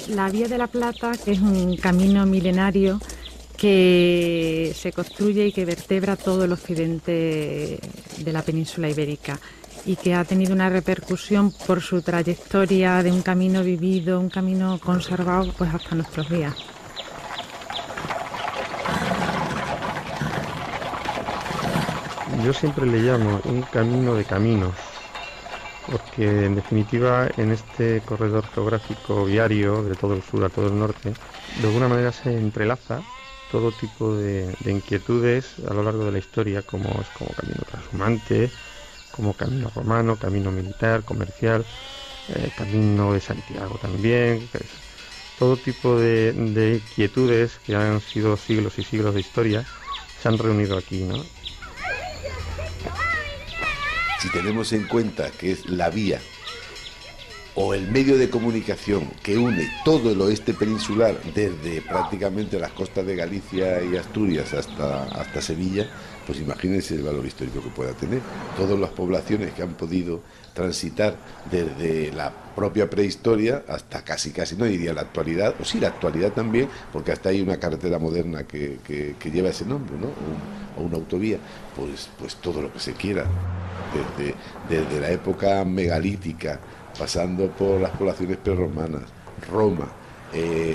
La Vía de la Plata, que es un camino milenario que se construye y que vertebra todo el occidente de la península ibérica y que ha tenido una repercusión por su trayectoria de un camino vivido, un camino conservado, pues hasta nuestros días. Yo siempre le llamo un camino de caminos, porque en definitiva en este corredor geográfico viario de todo el sur a todo el norte, de alguna manera se entrelaza todo tipo de inquietudes a lo largo de la historia, como camino transhumante, como camino romano, camino militar, comercial, camino de Santiago también. Todo tipo de inquietudes que han sido siglos y siglos de historia se han reunido aquí, ¿no? Si tenemos en cuenta que es la vía o el medio de comunicación que une todo el oeste peninsular, desde prácticamente las costas de Galicia y Asturias hasta Sevilla, pues imagínense el valor histórico que pueda tener. Todas las poblaciones que han podido transitar desde la propia prehistoria hasta casi, no diría la actualidad, o sí la actualidad también, porque hasta hay una carretera moderna que lleva ese nombre, ¿no? O una autovía, pues todo lo que se quiera, desde la época megalítica, pasando por las poblaciones prerromanas, Roma,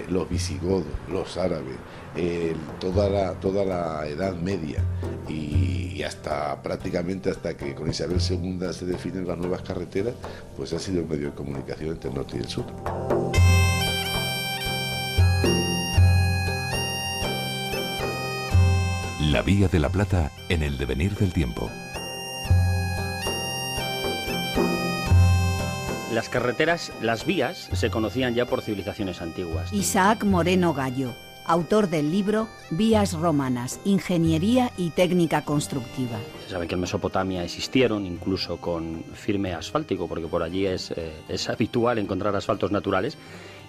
los visigodos, los árabes, toda la Edad Media y prácticamente hasta que con Isabel II se definen las nuevas carreteras, pues ha sido el medio de comunicación entre el norte y el sur. La Vía de la Plata en el devenir del tiempo. Las carreteras, las vías, se conocían ya por civilizaciones antiguas. Isaac Moreno Gallo, autor del libro Vías Romanas, Ingeniería y Técnica Constructiva. Se sabe que en Mesopotamia existieron, incluso con firme asfáltico, porque por allí es habitual encontrar asfaltos naturales,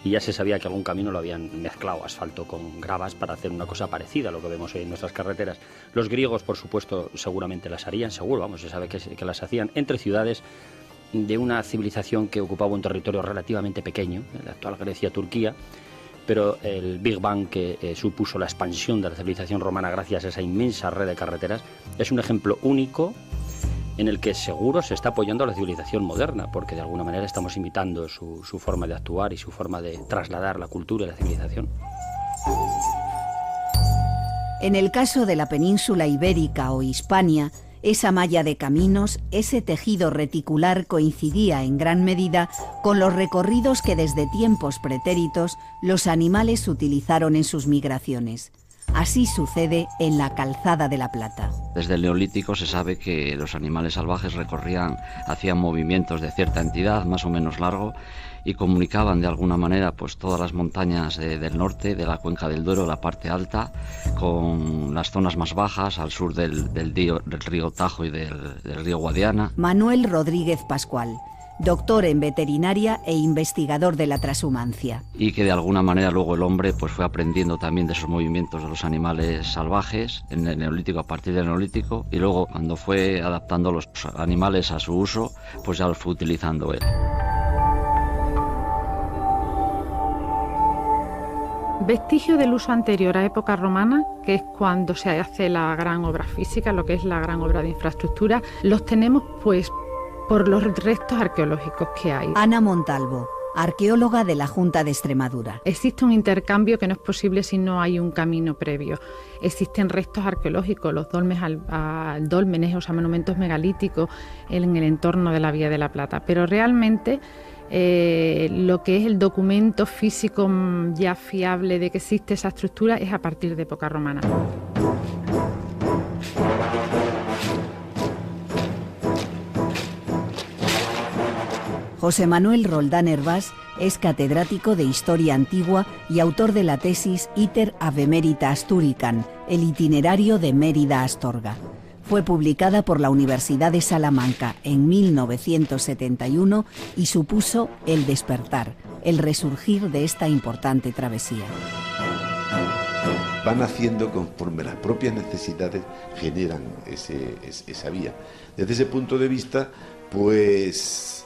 y ya se sabía que algún camino lo habían mezclado asfalto con gravas para hacer una cosa parecida a lo que vemos hoy en nuestras carreteras. Los griegos, por supuesto, seguramente las harían, se sabe que las hacían entre ciudades de una civilización que ocupaba un territorio relativamente pequeño, la actual Grecia-Turquía, pero el Big Bang que supuso la expansión de la civilización romana gracias a esa inmensa red de carreteras es un ejemplo único en el que seguro se está apoyando a la civilización moderna, porque de alguna manera estamos imitando su forma de actuar y su forma de trasladar la cultura y la civilización. En el caso de la península ibérica o Hispania, esa malla de caminos, ese tejido reticular coincidía en gran medida con los recorridos que desde tiempos pretéritos los animales utilizaron en sus migraciones. Así sucede en la Calzada de la Plata. Desde el Neolítico se sabe que los animales salvajes hacían movimientos de cierta entidad, más o menos largo, y comunicaban de alguna manera pues todas las montañas del norte, de la cuenca del Duero, la parte alta, con las zonas más bajas, al sur del río Tajo y del río Guadiana. Manuel Rodríguez Pascual, doctor en veterinaria e investigador de la transhumancia. Y que de alguna manera luego el hombre pues fue aprendiendo también de esos movimientos de los animales salvajes en el Neolítico, a partir del Neolítico, y luego cuando fue adaptando los animales a su uso, pues ya los fue utilizando él. Vestigio del uso anterior a época romana, que es cuando se hace la gran obra física, lo que es la gran obra de infraestructura, los tenemos pues por los restos arqueológicos que hay. Ana Montalvo, arqueóloga de la Junta de Extremadura. Existe un intercambio que no es posible si no hay un camino previo. Existen restos arqueológicos, los dólmenes, o sea, monumentos megalíticos en el entorno de la Vía de la Plata, pero realmente lo que es el documento físico ya fiable de que existe esa estructura es a partir de época romana. José Manuel Roldán Hervás es catedrático de Historia Antigua y autor de la tesis Iter Ave Merita Asturican, el itinerario de Mérida a Astorga. Fue publicada por la Universidad de Salamanca en 1971 y supuso el despertar, el resurgir de esta importante travesía. Van haciendo conforme las propias necesidades generan esa vía. Desde ese punto de vista, pues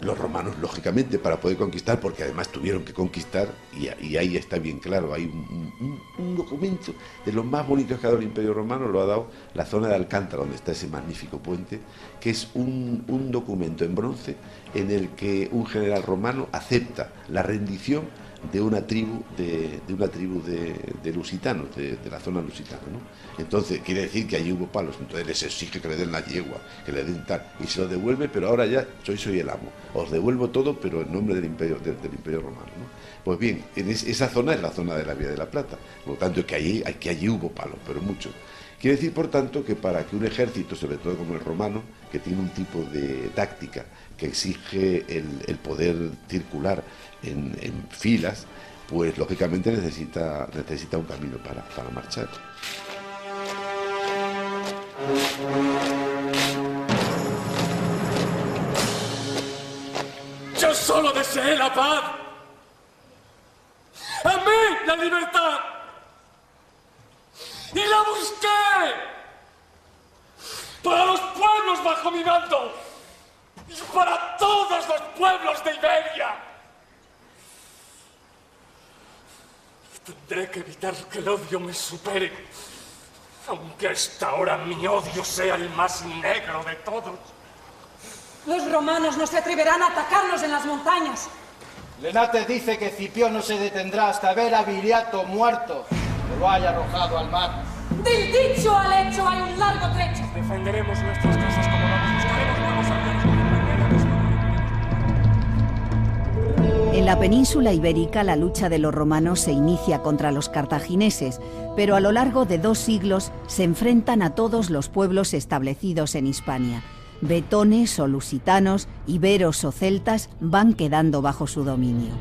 Los romanos, lógicamente, para poder conquistar, porque además tuvieron que conquistar, y ahí está bien claro, hay un documento de los más bonitos que ha dado el Imperio Romano, lo ha dado la zona de Alcántara, donde está ese magnífico puente, que es un documento en bronce en el que un general romano acepta la rendición de una tribu de lusitanos, de la zona lusitana, ¿no? Entonces quiere decir que allí hubo palos, entonces les exige que le den la yegua, que le den tal, y se lo devuelve, pero ahora ya soy el amo, os devuelvo todo, pero en nombre del imperio romano, ¿no? Pues bien, esa zona es la zona de la Vía de la Plata, por lo tanto que allí hubo palos, pero muchos. Quiere decir, por tanto, que para que un ejército, sobre todo como el romano, que tiene un tipo de táctica que exige el poder circular en filas, pues lógicamente necesita un camino para marchar. Yo solo deseé la paz. Amé la libertad. Y la busqué para los pueblos bajo mi mando y para todos los pueblos de Iberia. Tendré que evitar que el odio me supere, aunque hasta ahora mi odio sea el más negro de todos. Los romanos no se atreverán a atacarnos en las montañas. Lenates dice que Escipión no se detendrá hasta ver a Viriato muerto, que lo haya arrojado al mar. Del dicho al hecho hay un largo trecho. Defenderemos nuestras casas como vamos, buscaremos nuevos aliados. En la península ibérica la lucha de los romanos se inicia contra los cartagineses, pero a lo largo de 2 siglos se enfrentan a todos los pueblos establecidos en Hispania. Betones o lusitanos, iberos o celtas van quedando bajo su dominio.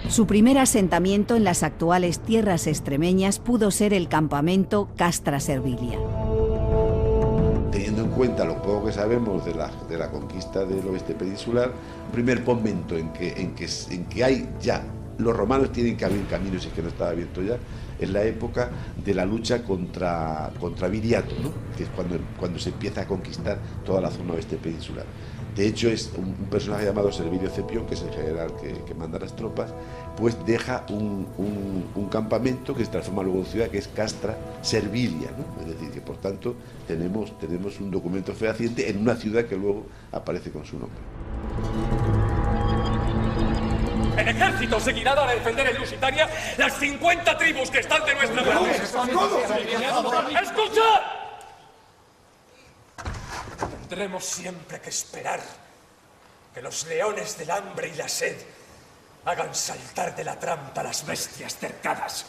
Su primer asentamiento en las actuales tierras extremeñas pudo ser el campamento Castra Servilia. Teniendo en cuenta lo poco que sabemos de la conquista del oeste peninsular, un primer momento en que hay ya, los romanos tienen que abrir caminos, y es que no estaba abierto ya, es la época de la lucha contra Viriato, ¿no? Que es cuando se empieza a conquistar toda la zona oeste peninsular. De hecho, es un personaje llamado Servilio Escipión, que es el general que manda las tropas, pues deja un campamento que se transforma luego en ciudad, que es Castra Servilia, ¿no? Es decir, que por tanto tenemos un documento fehaciente en una ciudad que luego aparece con su nombre. El ejército seguirá para defender en Lusitania las 50 tribus que están de nuestra parte. ¡Escuchad! Tendremos siempre que esperar que los leones del hambre y la sed hagan saltar de la trampa a las bestias cercadas.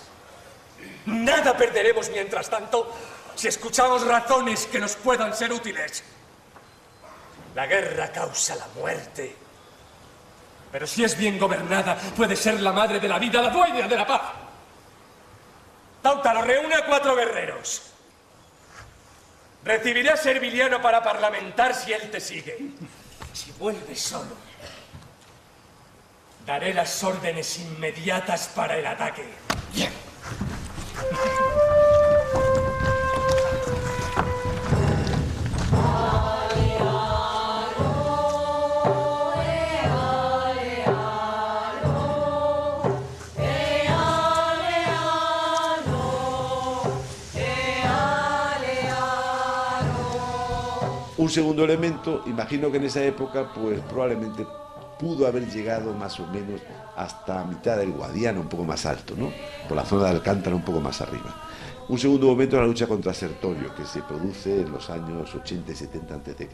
Nada perderemos mientras tanto si escuchamos razones que nos puedan ser útiles. La guerra causa la muerte, pero si es bien gobernada puede ser la madre de la vida, la dueña de la paz. Táutaro, reúne a 4 guerreros. Recibiré a Serviliano para parlamentar si él te sigue. Si vuelve solo, daré las órdenes inmediatas para el ataque. Bien. Un segundo elemento, imagino que en esa época pues probablemente pudo haber llegado más o menos hasta mitad del Guadiana, un poco más alto, ¿no? Por la zona de Alcántara, un poco más arriba. Un segundo momento es la lucha contra Sertorio, que se produce en los años 80 y 70 a.C.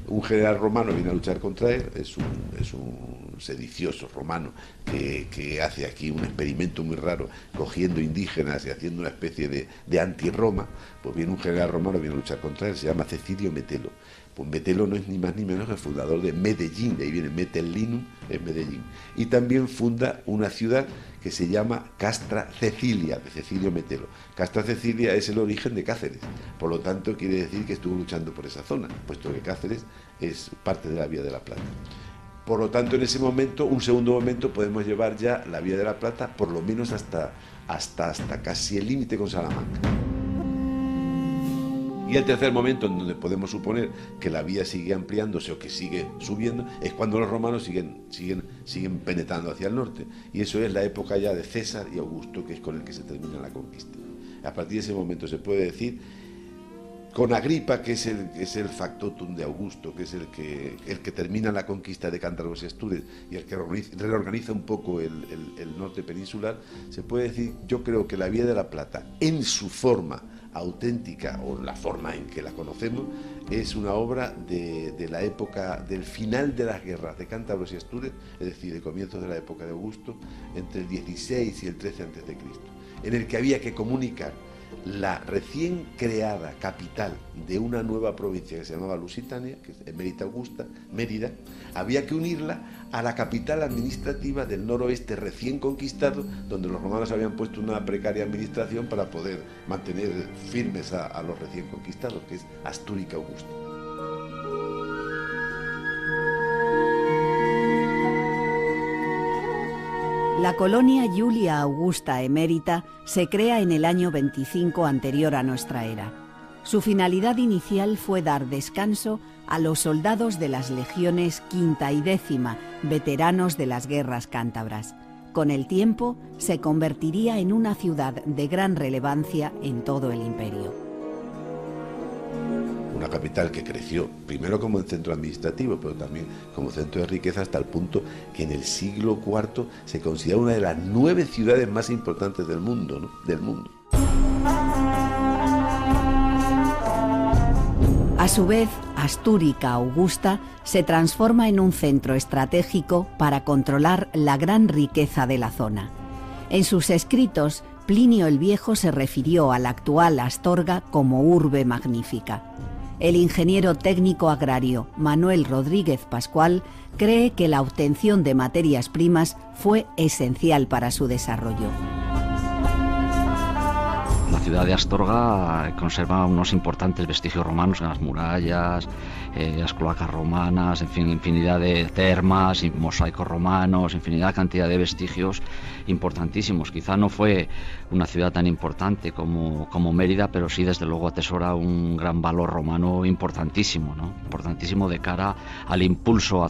Un general romano viene a luchar contra él, es un sedicioso romano que hace aquí un experimento muy raro, cogiendo indígenas y haciendo una especie de anti-Roma. Pues viene un general romano, viene a luchar contra él, se llama Cecilio Metelo. Pues Metelo no es ni más ni menos que el fundador de Medellín, de ahí viene Metellinum, es Medellín. Y también funda una ciudad que se llama Castra Cecilia, de Cecilio Metelo. Castra Cecilia es el origen de Cáceres, por lo tanto quiere decir que estuvo luchando por esa zona, puesto que Cáceres es parte de la Vía de la Plata. Por lo tanto, en ese momento, un segundo momento, podemos llevar ya la Vía de la Plata, por lo menos hasta casi el límite con Salamanca. Y el tercer momento en donde podemos suponer que la vía sigue ampliándose o que sigue subiendo es cuando los romanos siguen penetrando hacia el norte. Y eso es la época ya de César y Augusto, que es con el que se termina la conquista. A partir de ese momento se puede decir, con Agripa, que es el factotum de Augusto, que es el que termina la conquista de Cántabros y Astures y el que reorganiza un poco el norte peninsular, se puede decir, yo creo que la Vía de la Plata, en su forma auténtica o la forma en que la conocemos, es una obra de la época del final de las guerras de Cántabros y Astures, es decir, de comienzos de la época de Augusto, entre el 16 y el 13 a.C., en el que había que comunicar la recién creada capital de una nueva provincia que se llamaba Lusitania, que es Emérita Augusta, Mérida, había que unirla a la capital administrativa del noroeste recién conquistado, donde los romanos habían puesto una precaria administración para poder mantener firmes a los recién conquistados, que es Astúrica Augusta. La colonia Iulia Augusta Emérita se crea en el año 25 anterior a nuestra era. Su finalidad inicial fue dar descanso a los soldados de las legiones quinta y décima, veteranos de las guerras cántabras. Con el tiempo, se convertiría en una ciudad de gran relevancia en todo el imperio. Una capital que creció primero como centro administrativo, pero también como centro de riqueza, hasta el punto que en el siglo IV se considera una de las 9 ciudades más importantes del mundo, ¿no? Del mundo. A su vez, Astúrica Augusta se transforma en un centro estratégico para controlar la gran riqueza de la zona. En sus escritos, Plinio el Viejo se refirió a la actual Astorga como urbe magnífica. El ingeniero técnico agrario Manuel Rodríguez Pascual cree que la obtención de materias primas fue esencial para su desarrollo. La ciudad de Astorga conserva unos importantes vestigios romanos en las murallas, las cloacas romanas, en fin, infinidad de termas, y mosaicos romanos, infinidad, cantidad de vestigios importantísimos. Quizá no fue una ciudad tan importante como Mérida, pero sí desde luego atesora un gran valor romano importantísimo, ¿no? Importantísimo de cara al impulso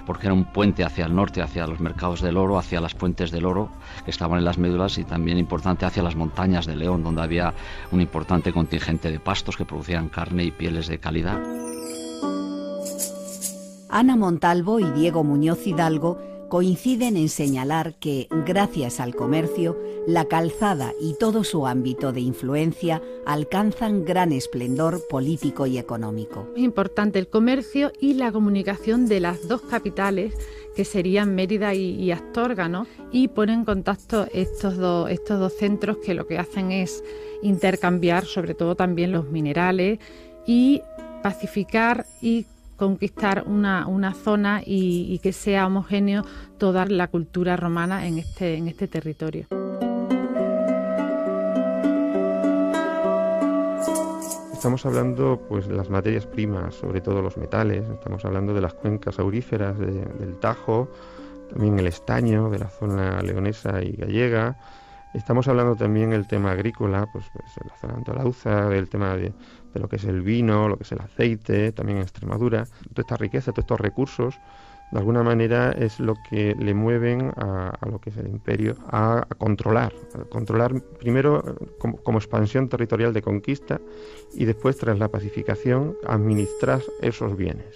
porque era un puente hacia el norte, hacia los mercados del oro, hacia las fuentes del oro que estaban en las médulas, y también importante hacia las montañas de León, donde había un importante contingente de pastos que producían carne y pieles de calidad. Ana Montalvo y Diego Muñoz Hidalgo coinciden en señalar que, gracias al comercio, la calzada y todo su ámbito de influencia alcanzan gran esplendor político y económico. Es importante el comercio y la comunicación de las dos capitales, que serían Mérida y Astorga, ¿no? Y ponen en contacto estos dos centros, que lo que hacen es intercambiar sobre todo también los minerales y pacificar y conquistar una zona y que sea homogéneo toda la cultura romana en este territorio. Estamos hablando pues de las materias primas, sobre todo los metales, estamos hablando de las cuencas auríferas del Tajo, también el estaño de la zona leonesa y gallega. Estamos hablando también del tema agrícola, pues en la zona de Andalauza, del tema de lo que es el vino, lo que es el aceite, también en Extremadura. Toda esta riqueza, todos estos recursos, de alguna manera es lo que le mueven a lo que es el imperio a controlar primero como expansión territorial de conquista, y después, tras la pacificación, administrar esos bienes.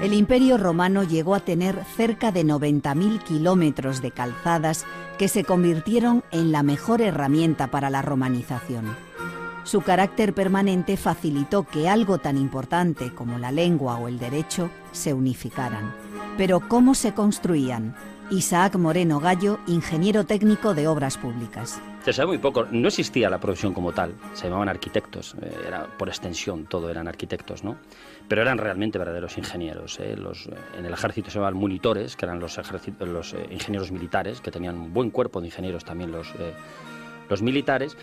El Imperio Romano llegó a tener cerca de 90.000 kilómetros de calzadas que se convirtieron en la mejor herramienta para la romanización. Su carácter permanente facilitó que algo tan importante como la lengua o el derecho se unificaran. Pero ¿cómo se construían? Isaac Moreno Gallo, ingeniero técnico de obras públicas. Se sabe muy poco, no existía la profesión como tal, se llamaban arquitectos, era por extensión, todo eran arquitectos, ¿no? Pero eran realmente verdaderos ingenieros. En el ejército se llamaban munitores, que eran los ingenieros militares, que tenían un buen cuerpo de ingenieros también los militares,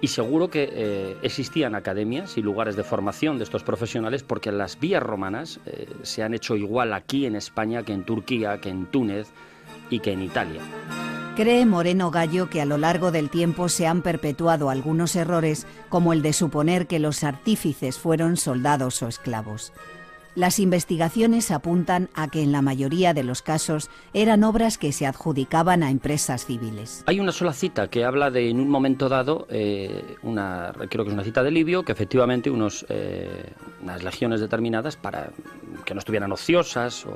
y seguro que existían academias y lugares de formación de estos profesionales, porque las vías romanas se han hecho igual aquí en España que en Turquía, que en Túnez y que en Italia. Cree Moreno Gallo que a lo largo del tiempo se han perpetuado algunos errores, como el de suponer que los artífices fueron soldados o esclavos. Las investigaciones apuntan a que en la mayoría de los casos eran obras que se adjudicaban a empresas civiles. Hay una sola cita que habla de, en un momento dado, creo que es una cita de Livio, que efectivamente unas legiones determinadas, para que no estuvieran ociosas o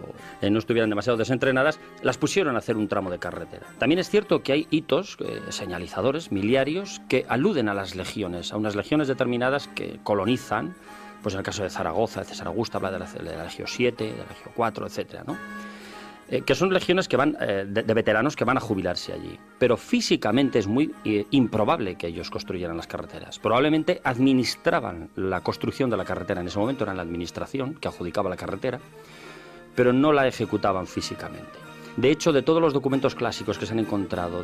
no estuvieran demasiado desentrenadas, las pusieron a hacer un tramo de carretera. También es cierto que hay hitos, señalizadores, miliarios, que aluden a las legiones, a unas legiones determinadas que colonizan. Pues en el caso de Zaragoza, de César Augusto, habla de la Legio 7, de la Legio 4, etcétera, ¿no? Que son legiones que van de veteranos que van a jubilarse allí. Pero físicamente es muy improbable que ellos construyeran las carreteras. Probablemente administraban la construcción de la carretera. En ese momento era la administración que adjudicaba la carretera, pero no la ejecutaban físicamente. De hecho, de todos los documentos clásicos que se han encontrado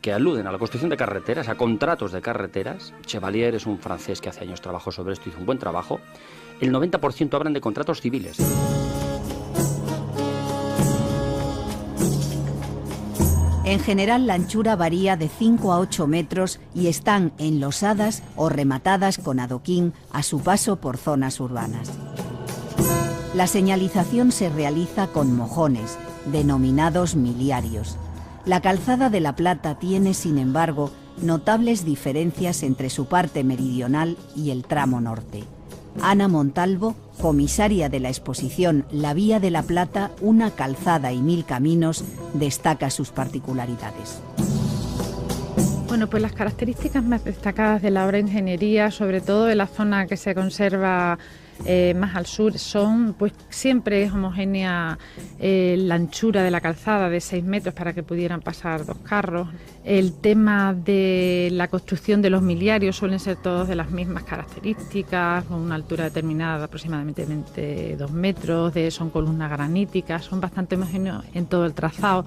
que aluden a la construcción de carreteras, a contratos de carreteras, Chevalier es un francés que hace años trabajó sobre esto, hizo un buen trabajo, el 90% hablan de contratos civiles. En general, la anchura varía de 5 a 8 metros y están enlosadas o rematadas con adoquín a su paso por zonas urbanas. La señalización se realiza con mojones, denominados miliarios. La calzada de La Plata tiene, sin embargo, notables diferencias entre su parte meridional y el tramo norte. Ana Montalvo, comisaria de la exposición La Vía de La Plata, una calzada y 1000 caminos, destaca sus particularidades. Bueno, pues las características más destacadas de la obra de ingeniería, sobre todo de la zona que se conserva más al sur, son, pues siempre es homogénea la anchura de la calzada de 6 metros para que pudieran pasar 2 carros. El tema de la construcción de los miliarios suelen ser todos de las mismas características, con una altura determinada de aproximadamente 2 metros, son columnas graníticas, son bastante homogéneos en todo el trazado.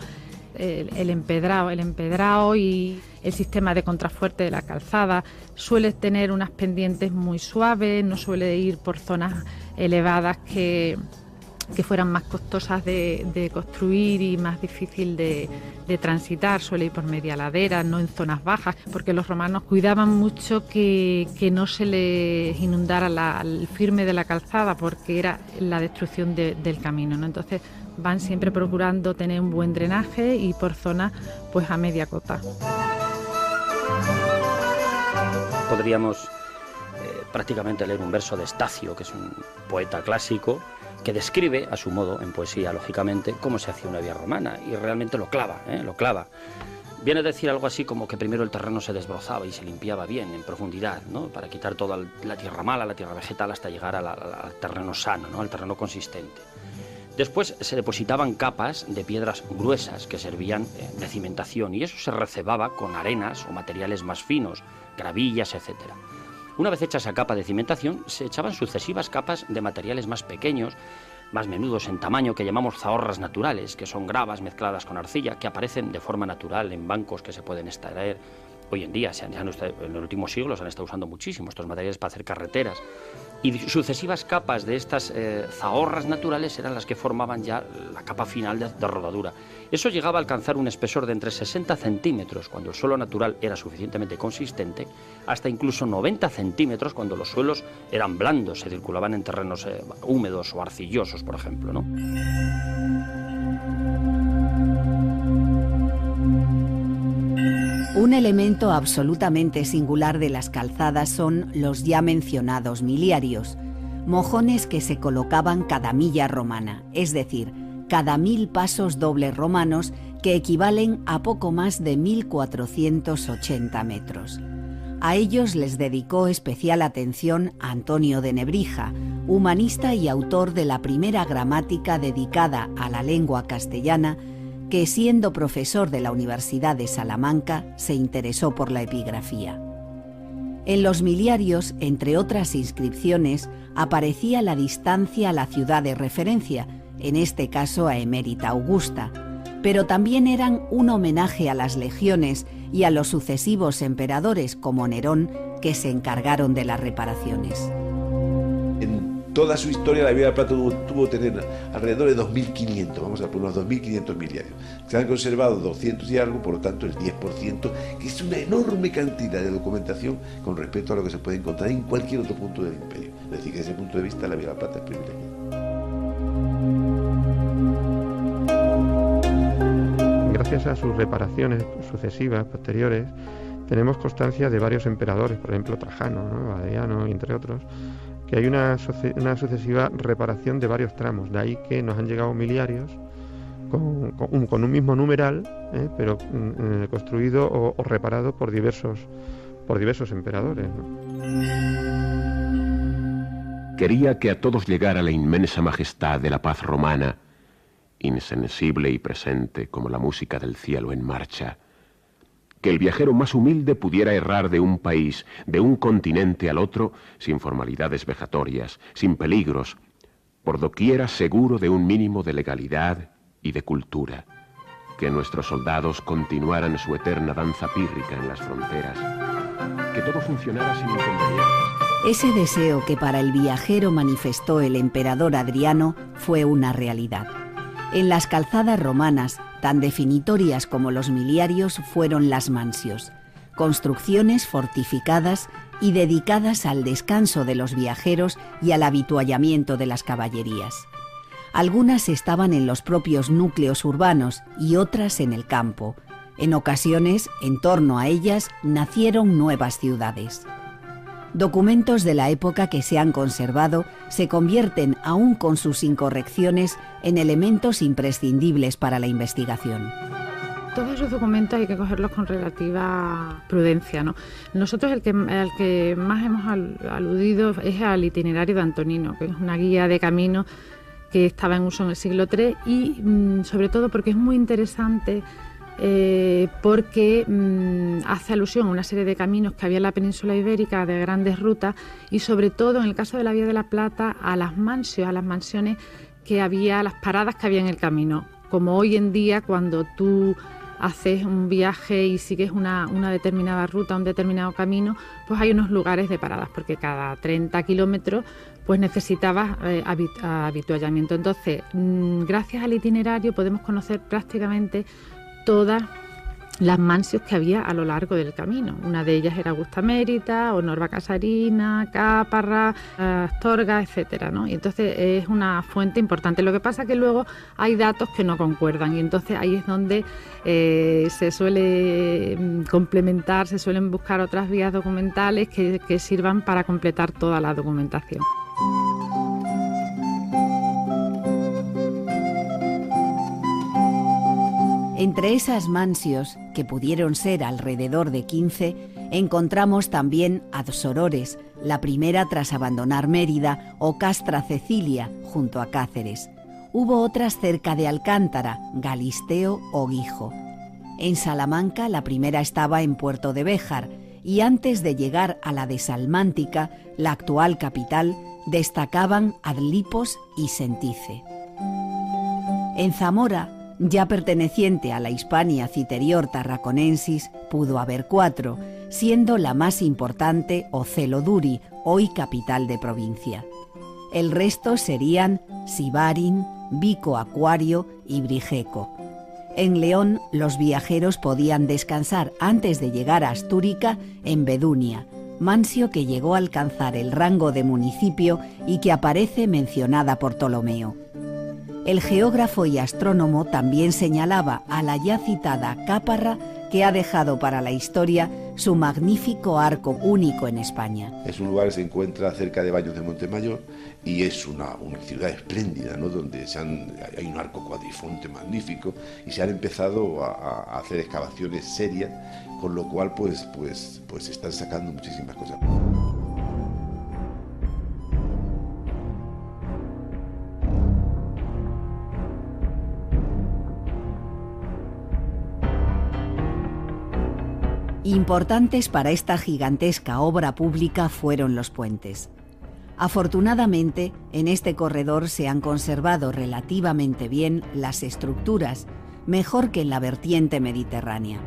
El empedrado y el sistema de contrafuerte de la calzada suele tener unas pendientes muy suaves, no suele ir por zonas elevadas que fueran más costosas de construir y más difícil de transitar, suele ir por media ladera, no en zonas bajas, porque los romanos cuidaban mucho que no se les inundara el firme de la calzada, porque era la destrucción del camino, ¿no? Entonces van siempre procurando tener un buen drenaje y por zonas pues a media cota. Podríamos prácticamente leer un verso de Estacio, que es un poeta clásico, que describe, a su modo, en poesía, lógicamente, cómo se hacía una vía romana, y realmente lo clava. Viene a decir algo así como que primero el terreno se desbrozaba y se limpiaba bien, en profundidad, ¿no? Para quitar toda la tierra mala, la tierra vegetal, hasta llegar al terreno sano, ¿no? Al terreno consistente. Después se depositaban capas de piedras gruesas que servían de cimentación, y eso se recebaba con arenas o materiales más finos, gravillas, etc. Una vez hecha esa capa de cimentación, se echaban sucesivas capas de materiales más pequeñños, más menudos en tamaño, que llamamos zahorras naturales, que son gravas mezcladas con arcilla, que aparecen de forma natural en bancos que se pueden extraer. Hoy en día, en los últimos siglos, se han estado usando muchísimo estos materiales para hacer carreteras. Y sucesivas capas de estas zahorras naturales eran las que formaban ya la capa final de rodadura. Eso llegaba a alcanzar un espesor de entre 60 centímetros cuando el suelo natural era suficientemente consistente, hasta incluso 90 centímetros cuando los suelos eran blandos, se circulaban en terrenos húmedos o arcillosos, por ejemplo, ¿no? Un elemento absolutamente singular de las calzadas son los ya mencionados miliarios, mojones que se colocaban cada milla romana, es decir, cada 1000 pasos dobles romanos, que equivalen a poco más de 1480 metros. A ellos les dedicó especial atención Antonio de Nebrija, humanista y autor de la primera gramática dedicada a la lengua castellana, que siendo profesor de la Universidad de Salamanca se interesó por la epigrafía. En los miliarios, entre otras inscripciones, aparecía la distancia a la ciudad de referencia, en este caso a Emérita Augusta, pero también eran un homenaje a las legiones y a los sucesivos emperadores como Nerón, que se encargaron de las reparaciones. En toda su historia la Vía de la Plata tuvo que tener alrededor de 2.500, vamos a poner unos 2.500 miliarios. Se han conservado 200 y algo, por lo tanto el 10%, que es una enorme cantidad de documentación con respecto a lo que se puede encontrar en cualquier otro punto del imperio. Es decir, que desde ese punto de vista la Vía de la Plata es privilegiada. Gracias a sus reparaciones sucesivas, posteriores, tenemos constancia de varios emperadores, por ejemplo Trajano, ¿no? Adriano, entre otros, que hay una sucesiva reparación de varios tramos. De ahí que nos han llegado miliarios con un mismo numeral, pero construido o reparado por diversos emperadores, ¿no? Quería que a todos llegara la inmensa majestad de la paz romana, insensible y presente como la música del cielo en marcha. Que el viajero más humilde pudiera errar de un país, de un continente al otro, sin formalidades vejatorias, sin peligros, por doquiera seguro de un mínimo de legalidad y de cultura. Que nuestros soldados continuaran su eterna danza pírrica en las fronteras. Que todo funcionara sin inconvenientes. Ese deseo que para el viajero manifestó el emperador Adriano fue una realidad. En las calzadas romanas, tan definitorias como los miliarios, fueron las mansios, construcciones fortificadas y dedicadas al descanso de los viajeros y al avituallamiento de las caballerías. Algunas estaban en los propios núcleos urbanos y otras en el campo. En ocasiones, en torno a ellas, nacieron nuevas ciudades. Documentos de la época que se han conservado se convierten, aún con sus incorrecciones, en elementos imprescindibles para la investigación. Todos esos documentos hay que cogerlos con relativa prudencia, ¿no? Nosotros al que más hemos aludido es al itinerario de Antonino, que es una guía de camino que estaba en uso en el siglo III y sobre todo porque es muy interesante porque hace alusión a una serie de caminos que había en la península ibérica, de grandes rutas, y sobre todo en el caso de la Vía de la Plata a las mansiones que había, las paradas que había en el camino. Como hoy en día, cuando tú haces un viaje y sigues una determinada ruta, un determinado camino, pues hay unos lugares de paradas, porque cada 30 kilómetros pues necesitabas avituallamiento. Entonces, gracias al itinerario podemos conocer prácticamente todas las mansios que había a lo largo del camino. Una de ellas era Augusta Mérita, Honorba Casarina, Caparra, Astorga, etcétera, ¿no? Y entonces es una fuente importante. Lo que pasa es que luego hay datos que no concuerdan y entonces ahí es donde se suele complementar, se suelen buscar otras vías documentales que sirvan para completar toda la documentación. Entre esas mansios, que pudieron ser alrededor de 15, encontramos también Adsorores, la primera tras abandonar Mérida, o Castra Cecilia, junto a Cáceres. Hubo otras cerca de Alcántara, Galisteo o Guijo. En Salamanca la primera estaba en Puerto de Béjar, y antes de llegar a la de Salmántica, la actual capital, destacaban Adlipos y Sentice. En Zamora, ya perteneciente a la Hispania Citerior Tarraconensis, pudo haber 4, siendo la más importante Oceloduri, hoy capital de provincia. El resto serían Sibarin, Vico Acuario y Brigeco. En León, los viajeros podían descansar antes de llegar a Astúrica en Bedunia, mansio que llegó a alcanzar el rango de municipio y que aparece mencionada por Ptolomeo. El geógrafo y astrónomo también señalaba a la ya citada Caparra, que ha dejado para la historia su magnífico arco único en España. Es un lugar que se encuentra cerca de Baños de Montemayor y es una ciudad espléndida, ¿no? Donde hay un arco cuadrifonte magnífico y se han empezado a hacer excavaciones serias, con lo cual pues están sacando muchísimas cosas. Importantes para esta gigantesca obra pública fueron los puentes. Afortunadamente, en este corredor se han conservado relativamente bien las estructuras, mejor que en la vertiente mediterránea.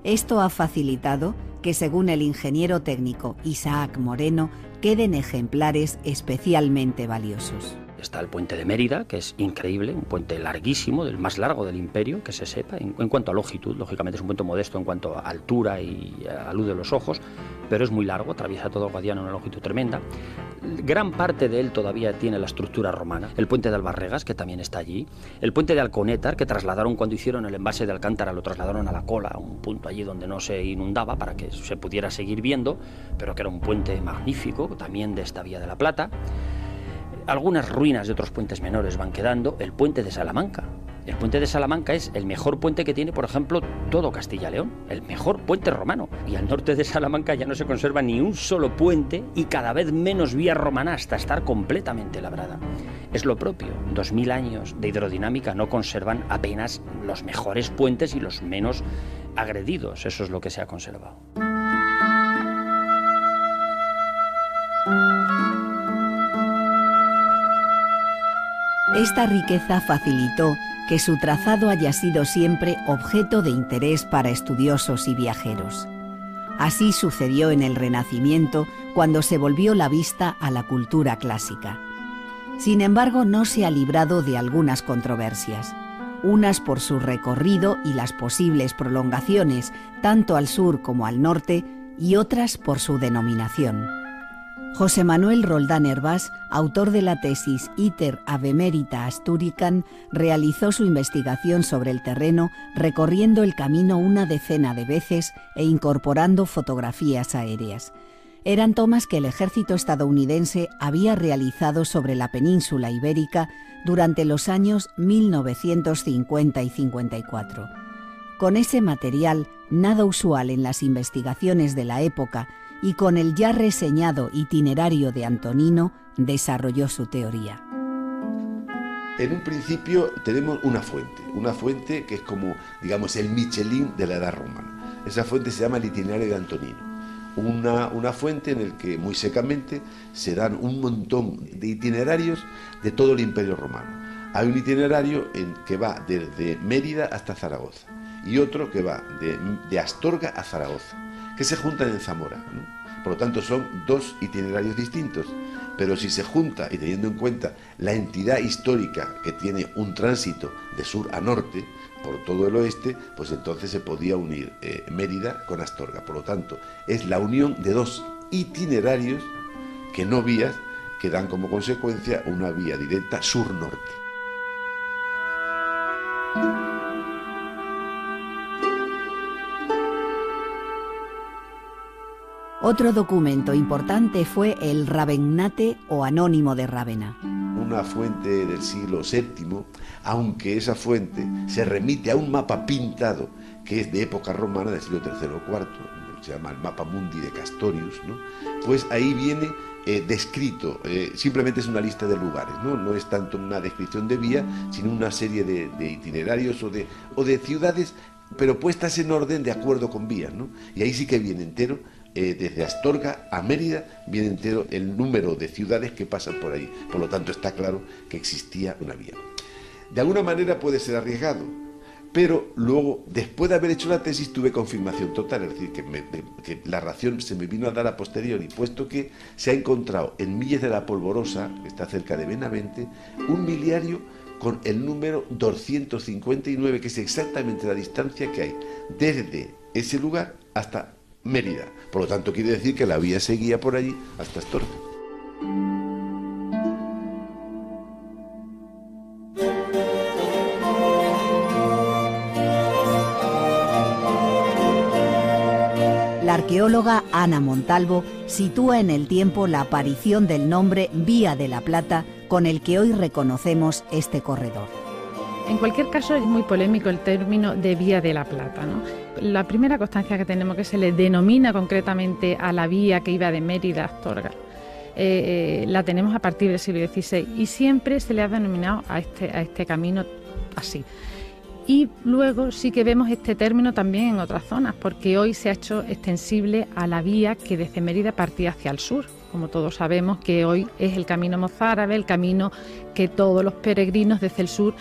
Esto ha facilitado que, según el ingeniero técnico Isaac Moreno, queden ejemplares especialmente valiosos. Está el puente de Mérida, que es increíble, un puente larguísimo, el más largo del imperio, que se sepa, en cuanto a longitud. Lógicamente es un puente modesto en cuanto a altura y a luz de los ojos, pero es muy largo, atraviesa todo el Guadiana en una longitud tremenda. Gran parte de él todavía tiene la estructura romana. El puente de Albarregas, que también está allí. El puente de Alconétar, que trasladaron cuando hicieron el embalse de Alcántara, lo trasladaron a la Cola, a un punto allí donde no se inundaba para que se pudiera seguir viendo, pero que era un puente magnífico, también de esta Vía de la Plata. Algunas ruinas de otros puentes menores van quedando. El puente de Salamanca. El puente de Salamanca es el mejor puente que tiene, por ejemplo, todo Castilla-León. El mejor puente romano. Y al norte de Salamanca ya no se conserva ni un solo puente y cada vez menos vía romana hasta estar completamente labrada. Es lo propio. 2000 años de hidrodinámica no conservan apenas los mejores puentes y los menos agredidos. Eso es lo que se ha conservado. Esta riqueza facilitó que su trazado haya sido siempre objeto de interés para estudiosos y viajeros. Así sucedió en el Renacimiento, cuando se volvió la vista a la cultura clásica. Sin embargo, no se ha librado de algunas controversias, unas por su recorrido y las posibles prolongaciones, tanto al sur como al norte, y otras por su denominación. José Manuel Roldán Hervás, autor de la tesis Iter Ave Merita Asturican, realizó su investigación sobre el terreno recorriendo el camino una decena de veces e incorporando fotografías aéreas. Eran tomas que el ejército estadounidense había realizado sobre la península ibérica durante los años 1950 y 54. Con ese material, nada usual en las investigaciones de la época, y con el ya reseñado itinerario de Antonino, desarrolló su teoría. En un principio tenemos una fuente que es como, digamos, el Michelin de la Edad Romana. Esa fuente se llama el itinerario de Antonino. Una fuente en la que muy secamente se dan un montón de itinerarios de todo el Imperio Romano. Hay un itinerario que va desde Mérida hasta Zaragoza y otro que va de Astorga a Zaragoza, que se juntan en Zamora, ¿no? Por lo tanto son dos itinerarios distintos, pero si se junta y teniendo en cuenta la entidad histórica que tiene un tránsito de sur a norte por todo el oeste, pues entonces se podía unir Mérida con Astorga. Por lo tanto, es la unión de dos itinerarios que no vías, que dan como consecuencia una vía directa sur-norte. Otro documento importante fue el Ravenate o Anónimo de Rávena. Una fuente del siglo VII, aunque esa fuente se remite a un mapa pintado que es de época romana del siglo III o IV, se llama el Mapa Mundi de Castorius, ¿no? Pues ahí viene descrito, simplemente es una lista de lugares, no es tanto una descripción de vía, sino una serie de itinerarios o de ciudades, pero puestas en orden de acuerdo con vías, ¿no? Y ahí sí que viene entero. Desde Astorga a Mérida viene entero el número de ciudades que pasan por ahí. Por lo tanto, está claro que existía una vía. De alguna manera puede ser arriesgado, pero luego, después de haber hecho la tesis, tuve confirmación total. Es decir, que la ración se me vino a dar a posteriori, puesto que se ha encontrado en Milles de la Polvorosa, que está cerca de Benavente, un miliario con el número 259, que es exactamente la distancia que hay desde ese lugar hasta Mérida. Por lo tanto, quiere decir que la vía seguía por allí hasta Astorga. La arqueóloga Ana Montalvo sitúa en el tiempo la aparición del nombre Vía de la Plata, con el que hoy reconocemos este corredor. En cualquier caso, es muy polémico el término de Vía de la Plata, ¿no? La primera constancia que tenemos que se le denomina concretamente a la vía que iba de Mérida a Astorga, la tenemos a partir del siglo XVI y siempre se le ha denominado a este camino así. Y luego sí que vemos este término también en otras zonas, porque hoy se ha hecho extensible a la vía que desde Mérida partía hacia el sur. Como todos sabemos que hoy es el camino mozárabe, el camino que todos los peregrinos desde el sur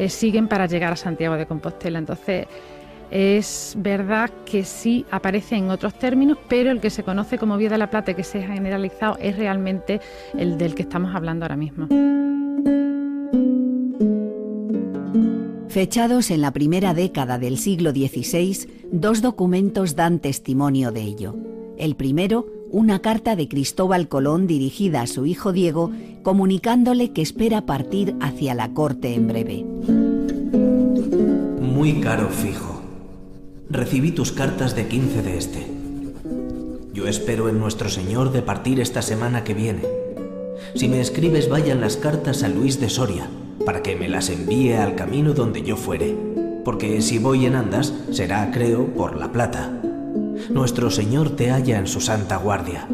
siguen para llegar a Santiago de Compostela. Entonces, Es verdad que sí aparece en otros términos, pero el que se conoce como Vía de la Plata y que se ha generalizado es realmente el del que estamos hablando ahora mismo. Fechados en la primera década del siglo XVI, 2 documentos dan testimonio de ello. El primero, una carta de Cristóbal Colón dirigida a su hijo Diego, comunicándole que espera partir hacia la corte en breve. Muy caro fijo. Recibí tus cartas de 15 de este. Yo espero en nuestro Señor de partir esta semana que viene. Si me escribes, vayan las cartas a Luis de Soria, para que me las envíe al camino donde yo fuere, porque si voy en andas, será, creo, por La Plata. Nuestro Señor te halla en su santa guardia.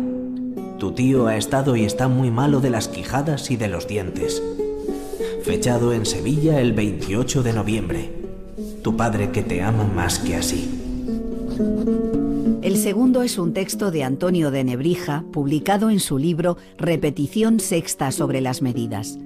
Tu tío ha estado y está muy malo de las quijadas y de los dientes. Fechado en Sevilla el 28 de noviembre. Tu padre que te ama más que así. El segundo es un texto de Antonio de Nebrija, publicado en su libro Repetición Sexta sobre las medidas.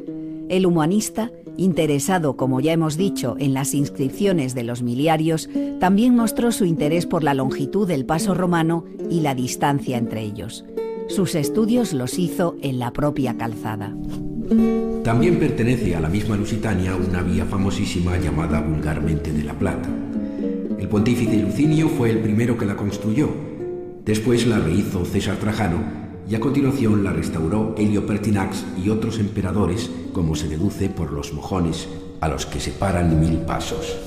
El humanista, interesado, como ya hemos dicho, en las inscripciones de los miliarios, también mostró su interés por la longitud del paso romano y la distancia entre ellos. Sus estudios los hizo en la propia calzada. También pertenece a la misma Lusitania una vía famosísima llamada vulgarmente de la Plata. El pontífice Lucinio fue el primero que la construyó. Después la rehizo César Trajano y a continuación la restauró Helio Pertinax y otros emperadores, como se deduce por los mojones a los que separan 1000 pasos.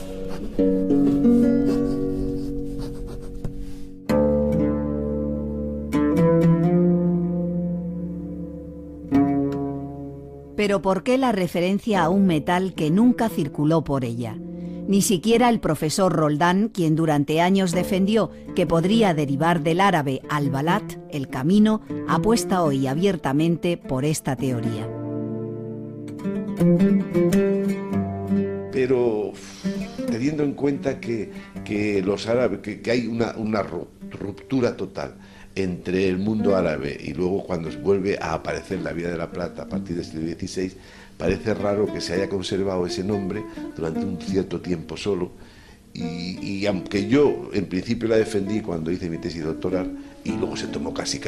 Pero ¿por qué la referencia a un metal que nunca circuló por ella? Ni siquiera el profesor Roldán, quien durante años defendió que podría derivar del árabe al-balat, el camino, apuesta hoy abiertamente por esta teoría. Pero teniendo en cuenta que los árabes, que hay una ruptura total entre el mundo árabe y luego cuando vuelve a aparecer la Vía de la Plata a partir del siglo XVI, parece raro que se haya conservado ese nombre durante un cierto tiempo solo, y aunque yo en principio la defendí cuando hice mi tesis doctoral y luego se tomó casi,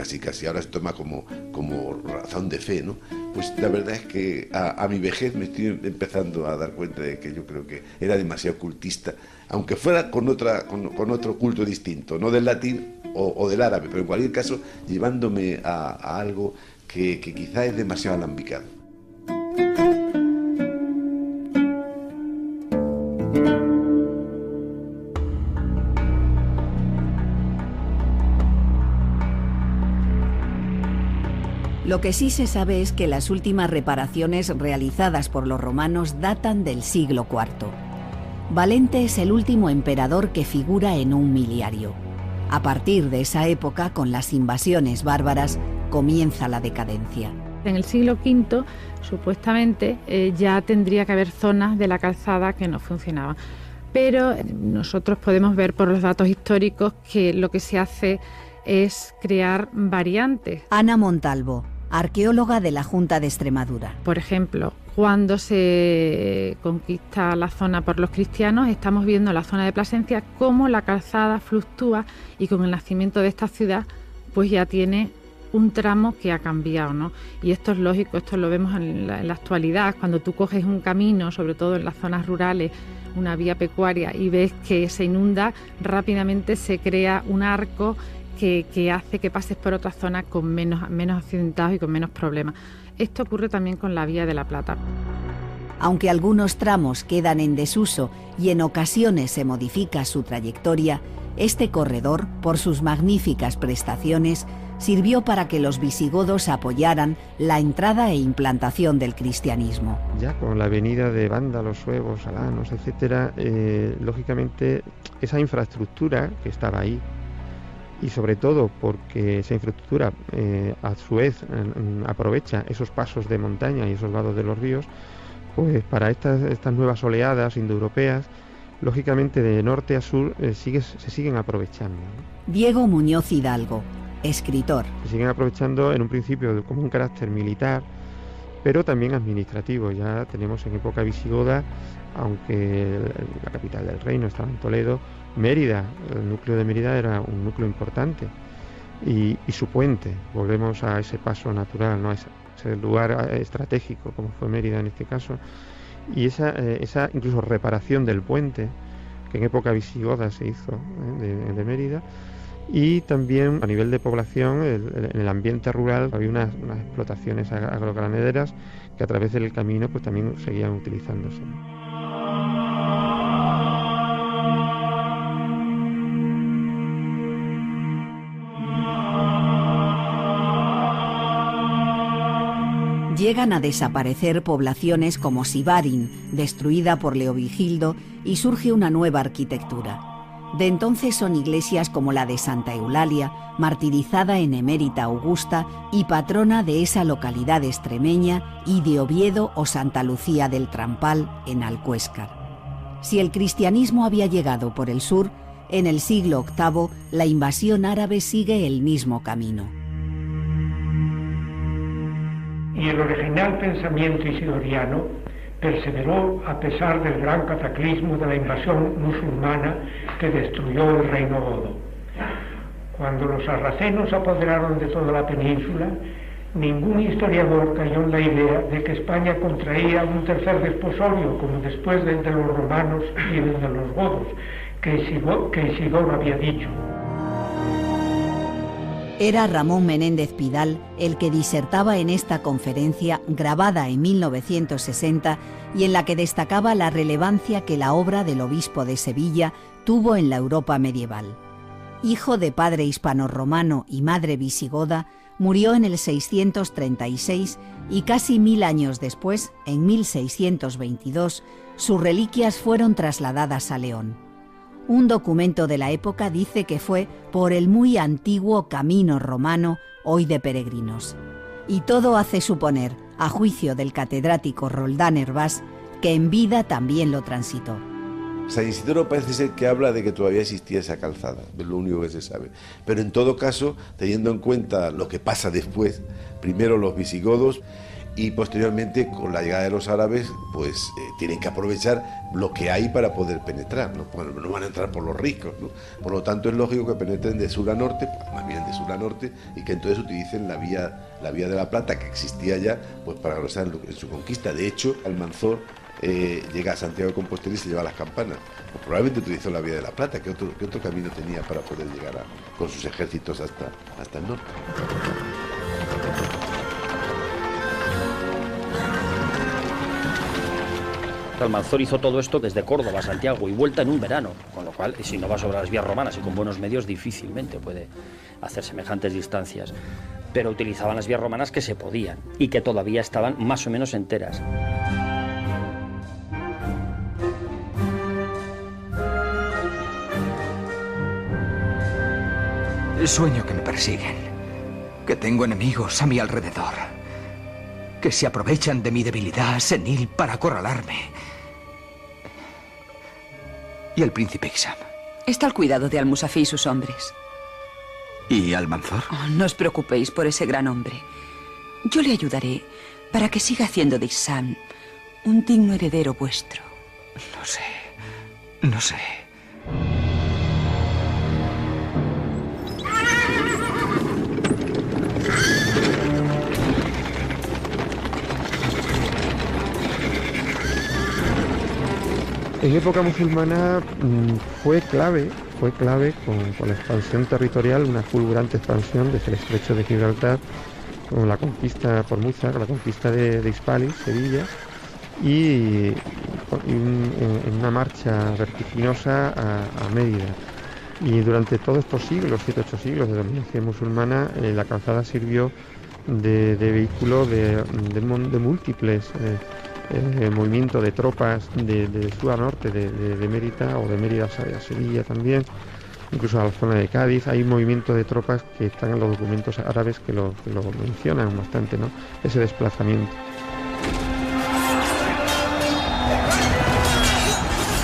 ahora se toma como razón de fe, ¿no? Pues la verdad es que a mi vejez me estoy empezando a dar cuenta de que yo creo que era demasiado cultista, aunque fuera con otro culto distinto, no del latín o del árabe, pero en cualquier caso llevándome a algo que quizá es demasiado alambicado. Lo que sí se sabe es que las últimas reparaciones realizadas por los romanos datan del siglo IV. Valente es el último emperador que figura en un miliario. A partir de esa época, con las invasiones bárbaras, comienza la decadencia. En el siglo V, supuestamente, ya tendría que haber zonas de la calzada que no funcionaban. Pero nosotros podemos ver por los datos históricos que lo que se hace es crear variantes. Ana Montalvo, arqueóloga de la Junta de Extremadura. Por ejemplo, cuando se conquista la zona por los cristianos, estamos viendo la zona de Plasencia cómo la calzada fluctúa, y con el nacimiento de esta ciudad pues ya tiene un tramo que ha cambiado, ¿no? Y esto es lógico, esto lo vemos en la actualidad, cuando tú coges un camino, sobre todo en las zonas rurales, una vía pecuaria, y ves que se inunda, rápidamente se crea un arco que hace que pases por otras zonas con menos accidentados y con menos problemas. Esto ocurre también con la Vía de la Plata. Aunque algunos tramos quedan en desuso y en ocasiones se modifica su trayectoria, este corredor, por sus magníficas prestaciones, sirvió para que los visigodos apoyaran la entrada e implantación del cristianismo. Ya con la venida de vándalos, suevos, alanos, etcétera, lógicamente esa infraestructura que estaba ahí, y sobre todo porque esa infraestructura a su vez aprovecha esos pasos de montaña y esos vados de los ríos, pues para estas nuevas oleadas indoeuropeas, lógicamente de norte a sur se siguen aprovechando, ¿no? Diego Muñoz Hidalgo, escritor. Se siguen aprovechando en un principio como un carácter militar, pero también administrativo. Ya tenemos en época visigoda, aunque la capital del reino estaba en Toledo, Mérida, el núcleo de Mérida era un núcleo importante, y su puente, volvemos a ese paso natural, ¿no? Ese lugar estratégico, como fue Mérida en este caso, y esa incluso reparación del puente, que en época visigoda se hizo, de Mérida. Y también a nivel de población, en el ambiente rural había unas explotaciones agroganaderas que a través del camino pues también seguían utilizándose. Llegan a desaparecer poblaciones como Sibarín, destruida por Leovigildo, y surge una nueva arquitectura. De entonces son iglesias como la de Santa Eulalia, martirizada en Emérita Augusta y patrona de esa localidad extremeña, y de Oviedo o Santa Lucía del Trampal, en Alcuéscar. Si el cristianismo había llegado por el sur, en el siglo VIII la invasión árabe sigue el mismo camino. Y el original pensamiento isidoriano perseveró a pesar del gran cataclismo de la invasión musulmana que destruyó el reino godo. Cuando los sarracenos se apoderaron de toda la península, ningún historiador cayó en la idea de que España contraía un tercer desposorio, como después del de los romanos y el de los godos, que Isidoro había dicho. Era Ramón Menéndez Pidal el que disertaba en esta conferencia, grabada en 1960, y en la que destacaba la relevancia que la obra del obispo de Sevilla tuvo en la Europa medieval. Hijo de padre hispano-romano y madre visigoda, murió en el 636 y casi 1000 años después, en 1622, sus reliquias fueron trasladadas a León. Un documento de la época dice que fue por el muy antiguo camino romano, hoy de peregrinos. Y todo hace suponer, a juicio del catedrático Roldán Hervás, que en vida también lo transitó. San Isidoro parece ser que habla de que todavía existía esa calzada, es lo único que se sabe. Pero en todo caso, teniendo en cuenta lo que pasa después, primero los visigodos, y posteriormente con la llegada de los árabes, pues tienen que aprovechar lo que hay para poder penetrar, ¿no? Bueno, no van a entrar por los riscos, ¿no? Por lo tanto es lógico que penetren de sur a norte, pues más bien de sur a norte, y que entonces utilicen la vía de la Plata, que existía ya, pues para avanzar en su conquista. De hecho, Almanzor llega a Santiago de Compostela y se lleva las campanas. Pues probablemente utilizó la vía de la Plata. ¿Qué otro camino tenía para poder llegar con sus ejércitos hasta el norte? Almanzor hizo todo esto desde Córdoba a Santiago y vuelta en un verano, con lo cual, si no va sobre las vías romanas y con buenos medios, difícilmente puede hacer semejantes distancias. Pero utilizaban las vías romanas que se podían y que todavía estaban más o menos enteras. Sueño que me persiguen, que tengo enemigos a mi alrededor, que se aprovechan de mi debilidad senil para acorralarme. ¿Y el príncipe Ixam? Está al cuidado de Al-Musafí y sus hombres. ¿Y Almanzor? Oh, no os preocupéis por ese gran hombre. Yo le ayudaré para que siga haciendo de Ixam un digno heredero vuestro. No sé. En época musulmana fue clave con la expansión territorial, una fulgurante expansión desde el estrecho de Gibraltar, con la conquista por Múzar, la conquista de Hispalis, Sevilla, y en una marcha vertiginosa a Mérida. Y durante todos estos siglos, 7-8 siglos de dominación musulmana, la calzada sirvió de vehículo de múltiples movimiento de tropas de sur a norte, de Mérida o de Mérida a Sevilla también, incluso a la zona de Cádiz. Hay movimiento de tropas que están en los documentos árabes que lo mencionan bastante, ¿no? Ese desplazamiento.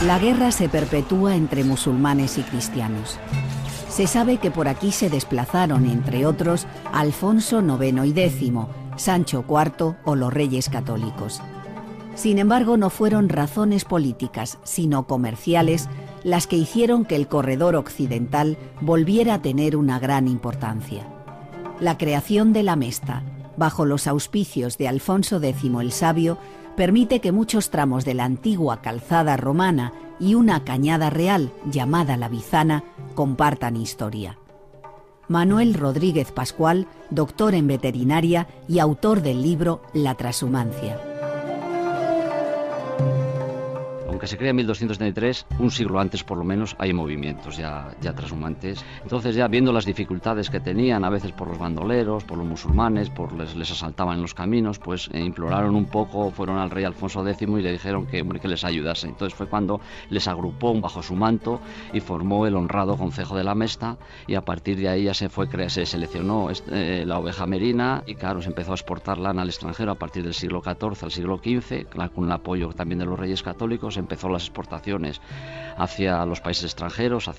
La guerra se perpetúa entre musulmanes y cristianos. Se sabe que por aquí se desplazaron, entre otros, Alfonso IX y X, Sancho IV o los Reyes Católicos. Sin embargo, no fueron razones políticas, sino comerciales, las que hicieron que el corredor occidental volviera a tener una gran importancia. La creación de la Mesta, bajo los auspicios de Alfonso X el Sabio, permite que muchos tramos de la antigua calzada romana y una cañada real, llamada la Bizana, compartan historia. Manuel Rodríguez Pascual, doctor en veterinaria y autor del libro La Trashumancia. Aunque se crea en 1233, un siglo antes por lo menos, hay movimientos ya trashumantes. Entonces, ya viendo las dificultades que tenían, a veces por los bandoleros, por los musulmanes, les asaltaban en los caminos, pues imploraron un poco, fueron al rey Alfonso X y le dijeron que les ayudase. Entonces fue cuando les agrupó bajo su manto y formó el honrado Concejo de la Mesta, y a partir de ahí ya se seleccionó la oveja merina, y claro, se empezó a exportar lana al extranjero a partir del siglo XIV al siglo XV, con el apoyo también de los Reyes Católicos. Empezó las exportaciones hacia los países extranjeros,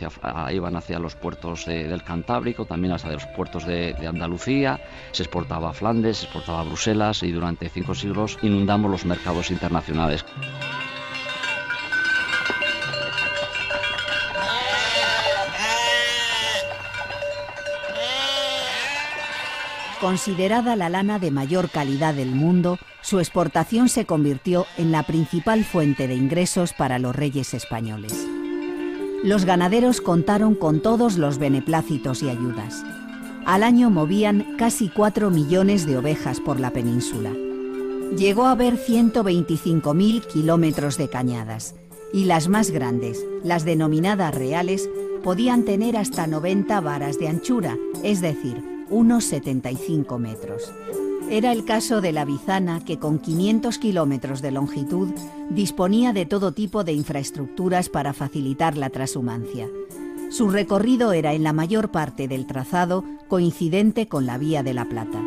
iban hacia los puertos del Cantábrico, también hacia los puertos de Andalucía, se exportaba a Flandes, se exportaba a Bruselas, y durante 5 siglos inundamos los mercados internacionales. Considerada la lana de mayor calidad del mundo, su exportación se convirtió en la principal fuente de ingresos para los reyes españoles. Los ganaderos contaron con todos los beneplácitos y ayudas. Al año movían casi 4 millones de ovejas por la península. Llegó a haber 125.000 kilómetros de cañadas, y las más grandes, las denominadas reales, podían tener hasta 90 varas de anchura, es decir, unos 75 metros. Era el caso de la Bizana, que con 500 kilómetros de longitud disponía de todo tipo de infraestructuras para facilitar la trashumancia. Su recorrido era en la mayor parte del trazado coincidente con la Vía de la Plata.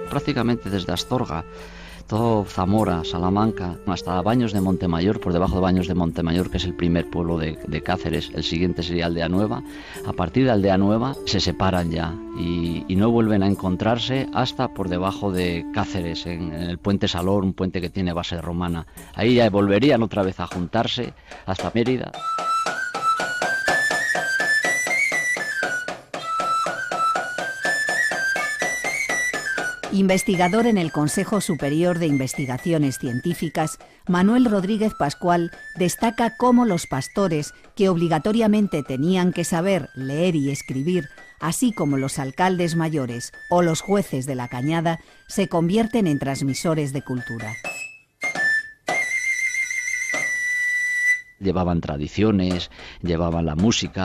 Prácticamente desde Astorga, todo Zamora, Salamanca, hasta Baños de Montemayor, por debajo de Baños de Montemayor, que es el primer pueblo de Cáceres, el siguiente sería Aldea Nueva. A partir de Aldea Nueva se separan ya y no vuelven a encontrarse hasta por debajo de Cáceres, en el puente Salor, un puente que tiene base romana. Ahí ya volverían otra vez a juntarse hasta Mérida. Investigador en el Consejo Superior de Investigaciones Científicas, Manuel Rodríguez Pascual destaca cómo los pastores, que obligatoriamente tenían que saber leer y escribir, así como los alcaldes mayores o los jueces de la cañada, se convierten en transmisores de cultura. Llevaban tradiciones, llevaban la música,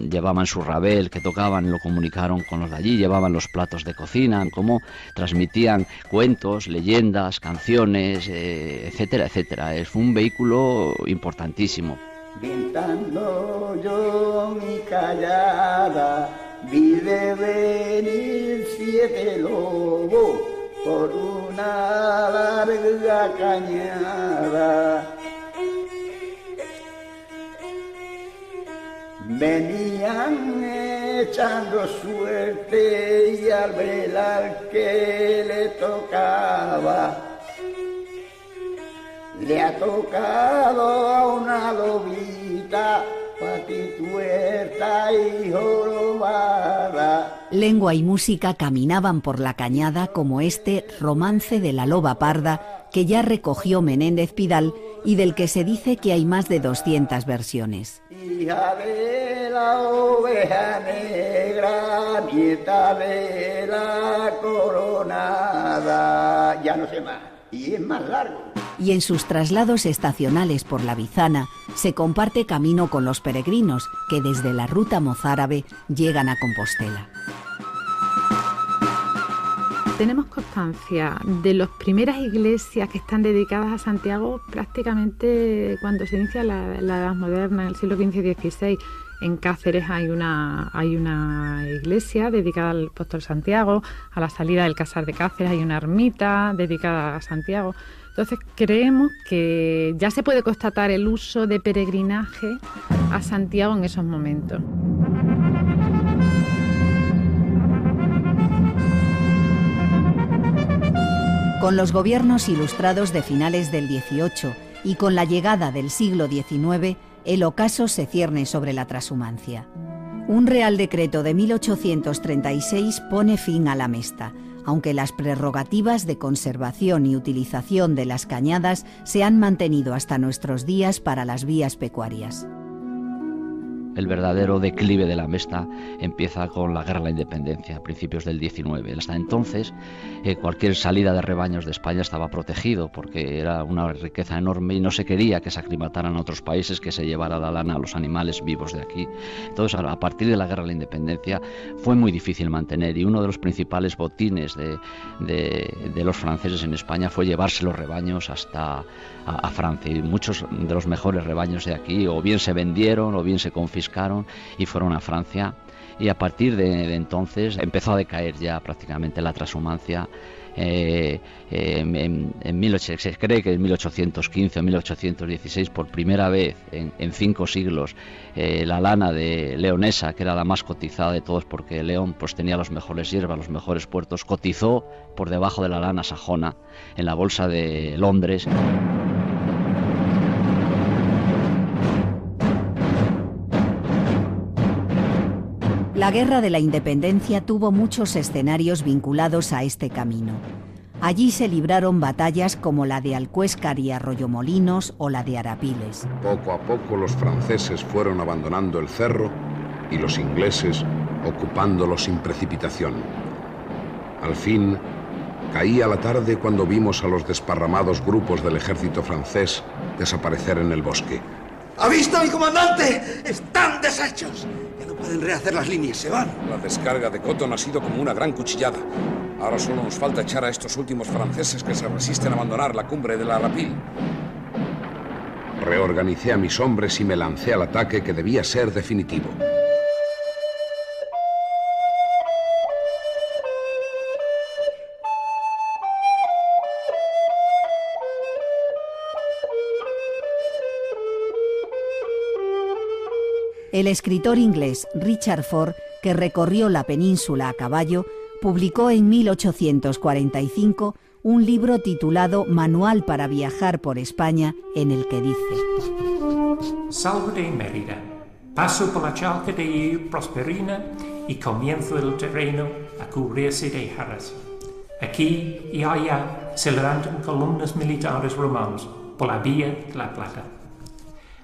llevaban su rabel que tocaban, lo comunicaron con los de allí, llevaban los platos de cocina, cómo transmitían cuentos, leyendas, canciones, etcétera, etcétera. Fue un vehículo importantísimo. Pintando yo mi callada, vi de venir 7 lobos por una larga cañada. Venían echando suerte y al velar que le tocaba, le ha tocado a una lobita, patituerta y jorobada. Lengua y música caminaban por la cañada como este Romance de la Loba Parda, que ya recogió Menéndez Pidal y del que se dice que hay más de 200 versiones. Hija de la oveja negra, nieta de la coronada, ya no sé más, y es más largo. Y en sus traslados estacionales por la Bizana se comparte camino con los peregrinos que desde la ruta mozárabe llegan a Compostela. Tenemos constancia de las primeras iglesias que están dedicadas a Santiago prácticamente cuando se inicia la Edad Moderna, en el siglo XV y XVI. En Cáceres hay una iglesia dedicada al apóstol Santiago. A la salida del Casar de Cáceres hay una ermita dedicada a Santiago. Entonces creemos que ya se puede constatar el uso de peregrinaje a Santiago en esos momentos. Con los gobiernos ilustrados de finales del XVIII y con la llegada del siglo XIX, el ocaso se cierne sobre la trashumancia. Un Real Decreto de 1836 pone fin a la mesta, aunque las prerrogativas de conservación y utilización de las cañadas se han mantenido hasta nuestros días para las vías pecuarias. El verdadero declive de la mesta empieza con la Guerra de la Independencia, a principios del XIX. Hasta entonces, cualquier salida de rebaños de España estaba protegido porque era una riqueza enorme y no se quería que se aclimataran a otros países, que se llevara la lana a los animales vivos de aquí. Entonces, a partir de la Guerra de la Independencia, fue muy difícil mantener, y uno de los principales botines de los franceses en España fue llevarse los rebaños hasta a Francia, y muchos de los mejores rebaños de aquí o bien se vendieron o bien se confiscaron y fueron a Francia, y a partir de entonces empezó a decaer ya prácticamente la trashumancia. Se cree que en 1815 o 1816, por primera vez en 5 siglos, la lana de leonesa, que era la más cotizada de todos porque León pues tenía las mejores hierbas, los mejores puertos, cotizó por debajo de la lana sajona en la bolsa de Londres. La Guerra de la Independencia tuvo muchos escenarios vinculados a este camino. Allí se libraron batallas como la de Alcuéscar y Arroyomolinos o la de Arapiles. Poco a poco los franceses fueron abandonando el cerro y los ingleses ocupándolo sin precipitación. Al fin, caía la tarde cuando vimos a los desparramados grupos del ejército francés desaparecer en el bosque. ¿Ha visto a mi comandante? ¡Están deshechos! Ya no pueden rehacer las líneas, se van. La descarga de Cotton ha sido como una gran cuchillada. Ahora solo nos falta echar a estos últimos franceses que se resisten a abandonar la cumbre del Arapil. Reorganicé a mis hombres y me lancé al ataque que debía ser definitivo. El escritor inglés Richard Ford, que recorrió la península a caballo, publicó en 1845 un libro titulado Manual para viajar por España, en el que dice: Salgo de Mérida, paso por la charca de Prosperina y comienzo el terreno a cubrirse de jarras. Aquí y allá se levantan columnas militares romanas por la vía de la Plata.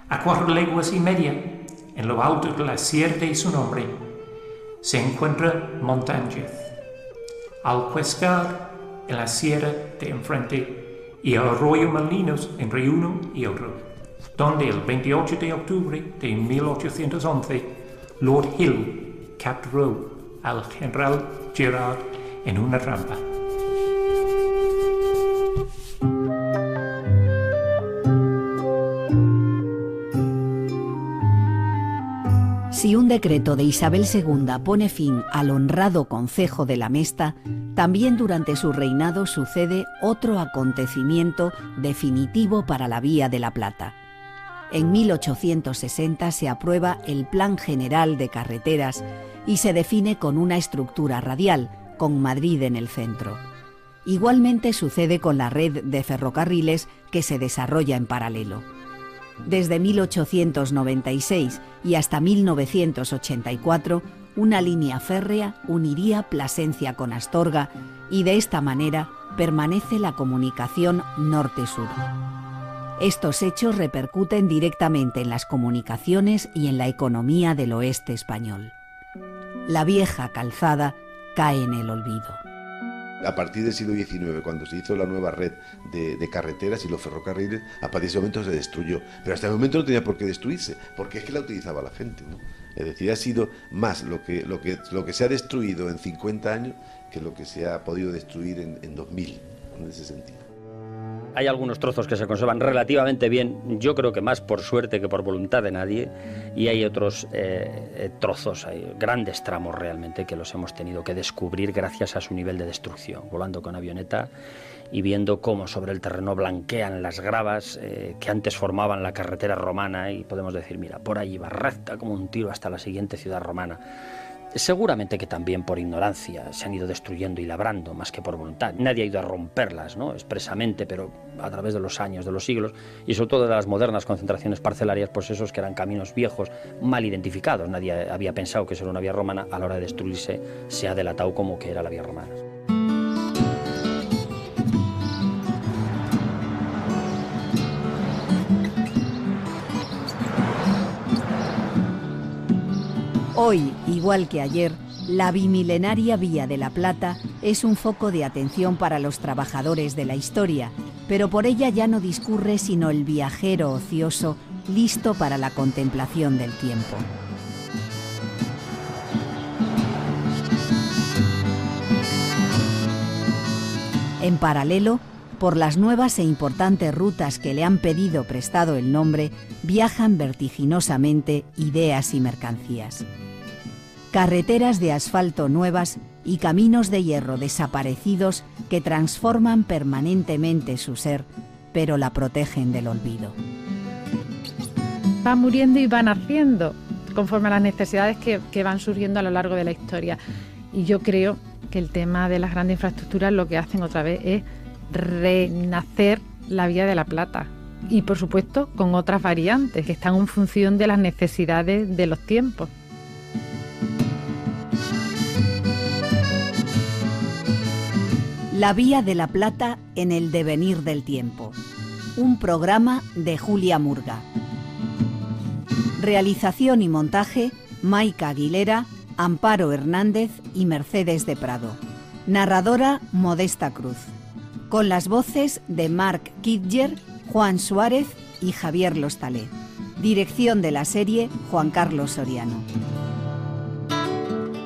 A 4 leguas y media, en lo alto de la sierra de su nombre, se encuentra Montáñez, Alcuéscar en la sierra de enfrente y Arroyomolinos entre uno y otro, donde el 28 de octubre de 1811 Lord Hill capturó al general Girard en una trampa. Si un decreto de Isabel II pone fin al honrado concejo de la Mesta, también durante su reinado sucede otro acontecimiento definitivo para la Vía de la Plata. En 1860 se aprueba el Plan General de Carreteras y se define con una estructura radial, con Madrid en el centro. Igualmente sucede con la red de ferrocarriles que se desarrolla en paralelo. Desde 1896 y hasta 1984, una línea férrea uniría Plasencia con Astorga y de esta manera permanece la comunicación norte-sur. Estos hechos repercuten directamente en las comunicaciones y en la economía del oeste español. La vieja calzada cae en el olvido. A partir del siglo XIX, cuando se hizo la nueva red de carreteras y los ferrocarriles, a partir de ese momento se destruyó. Pero hasta el momento no tenía por qué destruirse, porque es que la utilizaba la gente, ¿no? Es decir, ha sido más lo que se ha destruido en 50 años que lo que se ha podido destruir en 2000, en ese sentido. Hay algunos trozos que se conservan relativamente bien, yo creo que más por suerte que por voluntad de nadie, y hay otros trozos, hay grandes tramos realmente que los hemos tenido que descubrir gracias a su nivel de destrucción, volando con avioneta y viendo cómo sobre el terreno blanquean las gravas que antes formaban la carretera romana, y podemos decir, mira, por allí va recta como un tiro hasta la siguiente ciudad romana. Seguramente que también por ignorancia se han ido destruyendo y labrando más que por voluntad. Nadie ha ido a romperlas, ¿no?, expresamente, pero a través de los años, de los siglos, y sobre todo de las modernas concentraciones parcelarias, pues esos que eran caminos viejos, mal identificados. Nadie había pensado que eso era una vía romana. A la hora de destruirse se ha delatado como que era la vía romana. Hoy, igual que ayer, la bimilenaria Vía de la Plata es un foco de atención para los trabajadores de la historia, pero por ella ya no discurre sino el viajero ocioso listo para la contemplación del tiempo. En paralelo, por las nuevas e importantes rutas que le han pedido prestado el nombre, viajan vertiginosamente ideas y mercancías. Carreteras de asfalto nuevas y caminos de hierro desaparecidos que transforman permanentemente su ser, pero la protegen del olvido. Van muriendo y van naciendo conforme a las necesidades que van surgiendo a lo largo de la historia. Y yo creo que el tema de las grandes infraestructuras lo que hacen otra vez es renacer la Vía de la Plata. Y por supuesto con otras variantes que están en función de las necesidades de los tiempos. La Vía de la Plata en el devenir del tiempo. Un programa de Julia Murga. Realización y montaje, Maica Aguilera, Amparo Hernández y Mercedes de Prado. Narradora, Modesta Cruz. Con las voces de Marc Kidger, Juan Suárez y Javier Lostalé. Dirección de la serie, Juan Carlos Soriano.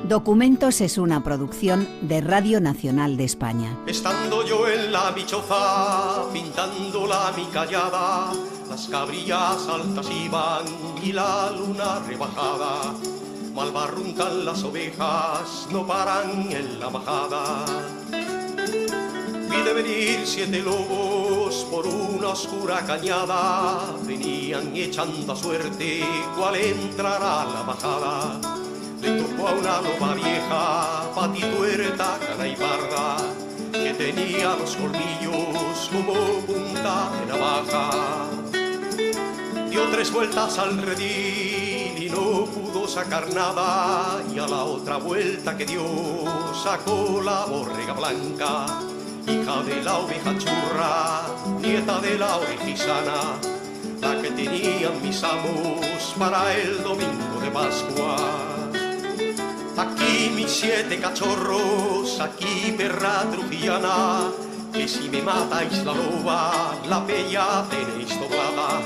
Documentos es una producción de Radio Nacional de España. Estando yo en la bichoza, pintándola mi callada, las cabrillas altas iban y la luna rebajada. Mal barruntan las ovejas, no paran en la majada. Vi de venir 7 lobos por una oscura cañada, venían echando a suerte cuál entrará la majada. Le tocó a una loba vieja, patituerta, cana y parda, que tenía los colmillos como punta de navaja. Dio 3 vueltas al redil y no pudo sacar nada, y a la otra vuelta que dio sacó la borrega blanca, hija de la oveja churra, nieta de la ovejisana, la que tenían mis amos para el domingo de Pascua. Aquí mis 7 cachorros, aquí perra trujillana, que si me matáis la loba, la pella tenéis doblada,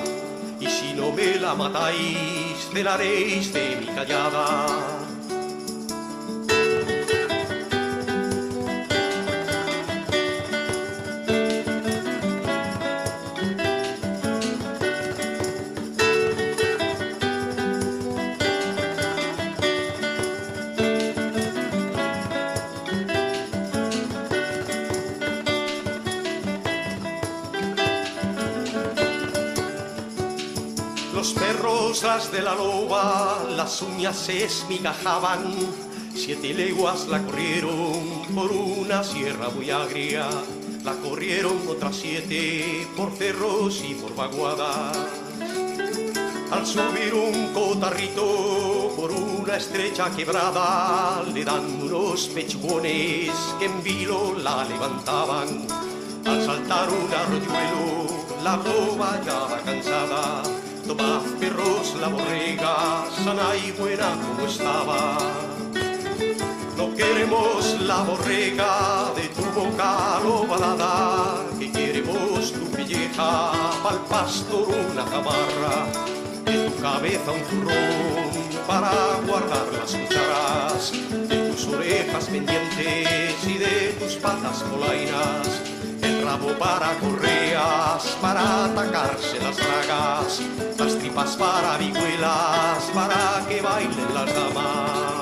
y si no me la matáis, celaréis de mi callada. Los perros las de la loba, las uñas se esmigajaban, 7 leguas la corrieron por una sierra muy agria, la corrieron otras 7 por cerros y por vaguadas. Al subir un cotarrito por una estrecha quebrada, le dan unos pechugones que en vilo la levantaban. Al saltar un arroyuelo, la loba ya va cansada. Tomad perros la borrega, sana y buena como estaba. No queremos la borrega de tu boca lobalada, que queremos tu pelleja, pa'l pastor una zamarra, de tu cabeza un zurrón para guardar las cucharas, de tus orejas pendientes y de tus patas polainas, el rabo para correas, para atacarse las bragas, las tripas para vihuelas, para que bailen las damas.